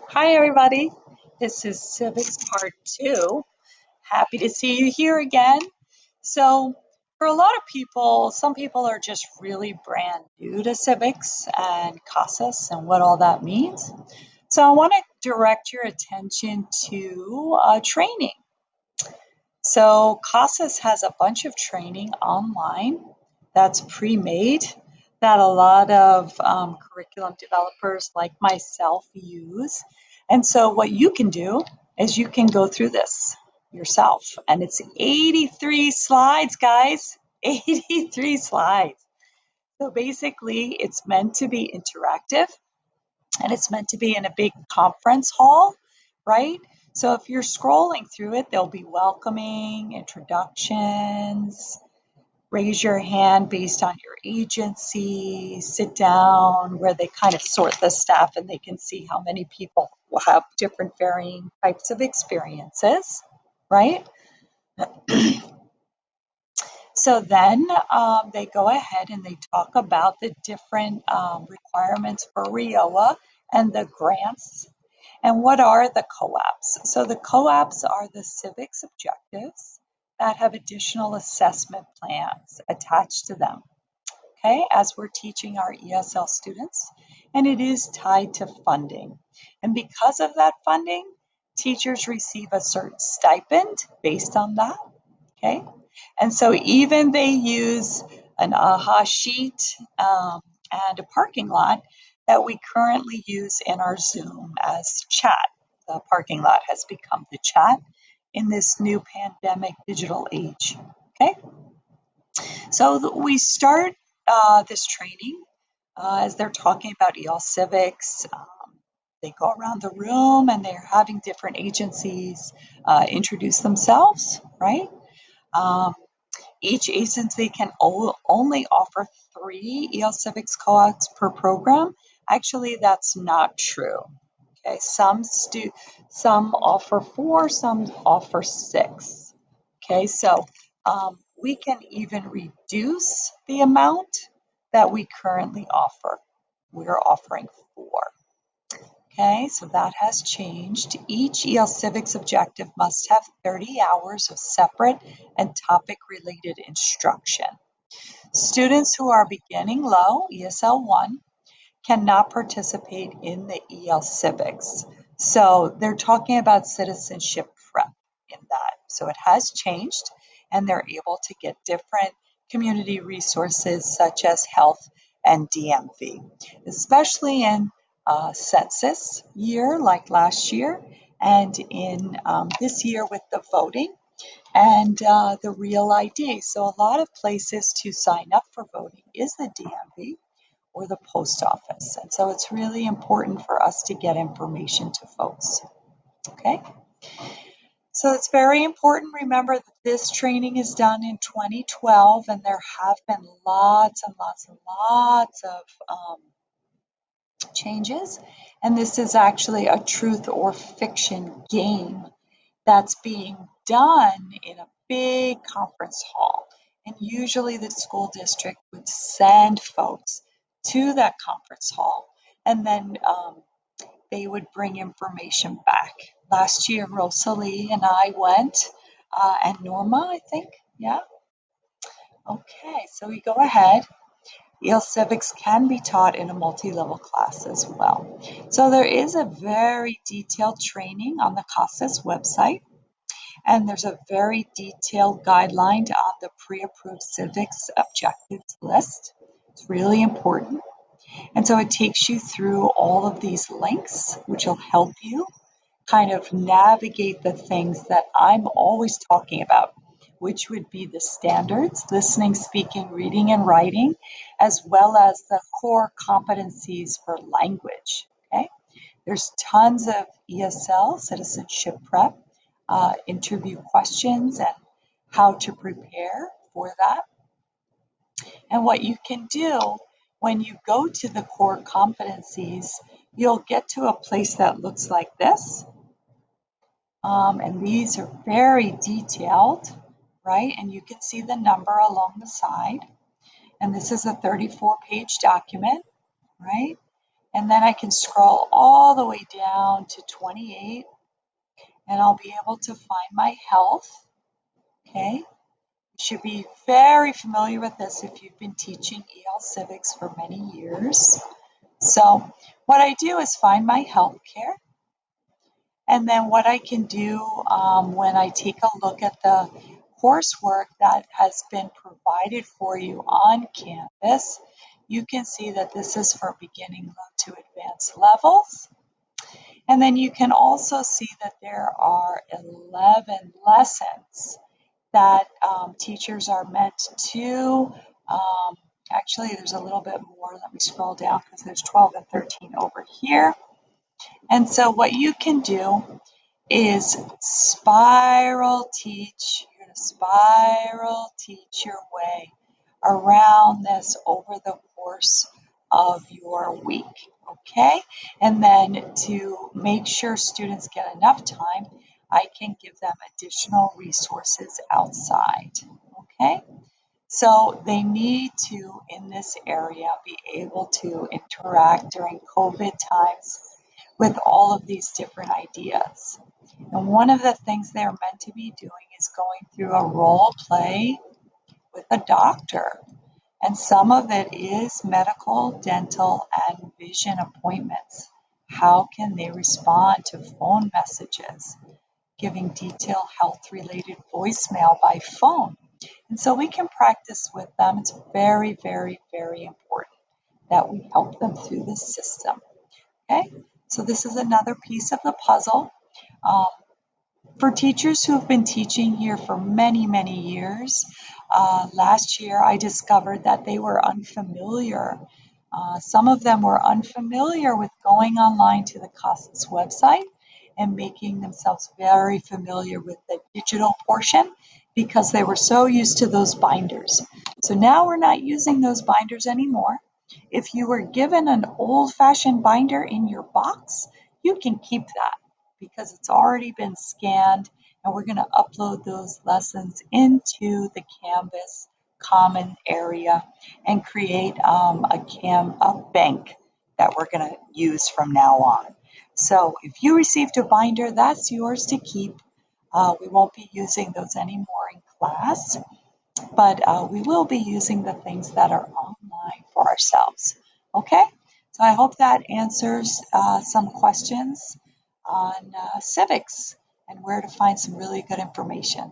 Hi, everybody. This is Civics Part 2. Happy to see you here again. So, for a lot of people, some people are just really brand new to civics and CASAS and what all that means. So, I want to direct your attention to training. So, CASAS has a bunch of training online that's pre-made that a lot of curriculum developers like myself use. And so what you can do is you can go through this yourself. And it's 83 slides, guys. 83 slides. So basically, it's meant to be interactive and it's meant to be in a big conference hall, right? So if you're scrolling through it, there'll be welcoming, introductions, raise your hand based on your agency, sit down, where they kind of sort the staff and they can see how many people will have different varying types of experiences, right? So then they go ahead and they talk about the different requirements for RIOA and the grants. And what are the co-ops? So the co-ops are the civics objectives that have additional assessment plans attached to them, okay, as we're teaching our ESL students. And it is tied to funding. And because of that funding, teachers receive a certain stipend based on that, okay? And so even they use an AHA sheet and a parking lot that we currently use in our Zoom as chat. The parking lot has become the chat in this new pandemic digital age. Okay, so we start this training as they're talking about EL Civics. They go around the room and they're having different agencies introduce themselves, right? Um, each agency can only offer 3 EL Civics co-ops per program. Actually, that's not true. Okay, some offer 4, some offer 6. Okay, so we can even reduce the amount that we currently offer. We're offering 4. Okay, so that has changed. Each EL Civics objective must have 30 hours of separate and topic-related instruction. Students who are beginning low, ESL 1, cannot participate in the EL Civics. So they're talking about citizenship prep in that. So it has changed, and they're able to get different community resources such as health and DMV, especially in census year like last year, and in this year with the voting and the real ID. So a lot of places to sign up for voting is the DMV or the post office. And so it's really important for us to get information to folks. Okay. So it's very important. Remember that this training is done in 2012, and there have been lots and lots and lots of changes. And this is actually a truth or fiction game that's being done in a big conference hall. And usually the school district would send folks to that conference hall, and then they would bring information back. Last year, Rosalie and I went, and Norma, I think. Yeah. Okay, so we go ahead. EL Civics can be taught in a multi-level class as well. So there is a very detailed training on the CASAS website, and there's a very detailed guideline on the pre-approved civics objectives list. It's really important. And so it takes you through all of these links, which will help you kind of navigate the things that I'm always talking about, which would be the standards, listening, speaking, reading, and writing, as well as the core competencies for language. Okay, there's tons of ESL, citizenship prep, interview questions, and how to prepare for that. And what you can do when you go to the core competencies, you'll get to a place that looks like this. And these are very detailed, right? And you can see the number along the side. And this is a 34-page document, right? And then I can scroll all the way down to 28, and I'll be able to find my health. Okay, you should be very familiar with this if you've been teaching EL Civics for many years. So what I do is find my healthcare, and then what I can do when I take a look at the coursework that has been provided for you on Canvas, you can see that this is for beginning to advanced levels. And then you can also see that there are 11 lessons that teachers are meant to, actually there's a little bit more, let me scroll down because there's 12 and 13 over here. And so what you can do is spiral teach. You're going to spiral teach your way around this over the course of your week. Okay? And then to make sure students get enough time, I can give them additional resources outside. Okay? So they need to, in this area, be able to interact during COVID times with all of these different ideas. And one of the things they're meant to be doing is going through a role play with a doctor. And some of it is medical, dental, and vision appointments. How can they respond to phone messages, giving detailed health related voicemail by phone? And so we can practice with them. It's very, very, very important that we help them through this system. Okay, so this is another piece of the puzzle. Um, for teachers who have been teaching here for many, many years, last year I discovered that they were unfamiliar. Some of them were unfamiliar with going online to the CASAS website and making themselves very familiar with the digital portion because they were so used to those binders. So now we're not using those binders anymore. If you were given an old-fashioned binder in your box, you can keep that because it's already been scanned, and we're going to upload those lessons into the Canvas common area and create a bank that we're going to use from now on. So if you received a binder, that's yours to keep. We won't be using those anymore in class, but we will be using the things that are online for ourselves. Okay, so I hope that answers some questions on civics and where to find some really good information.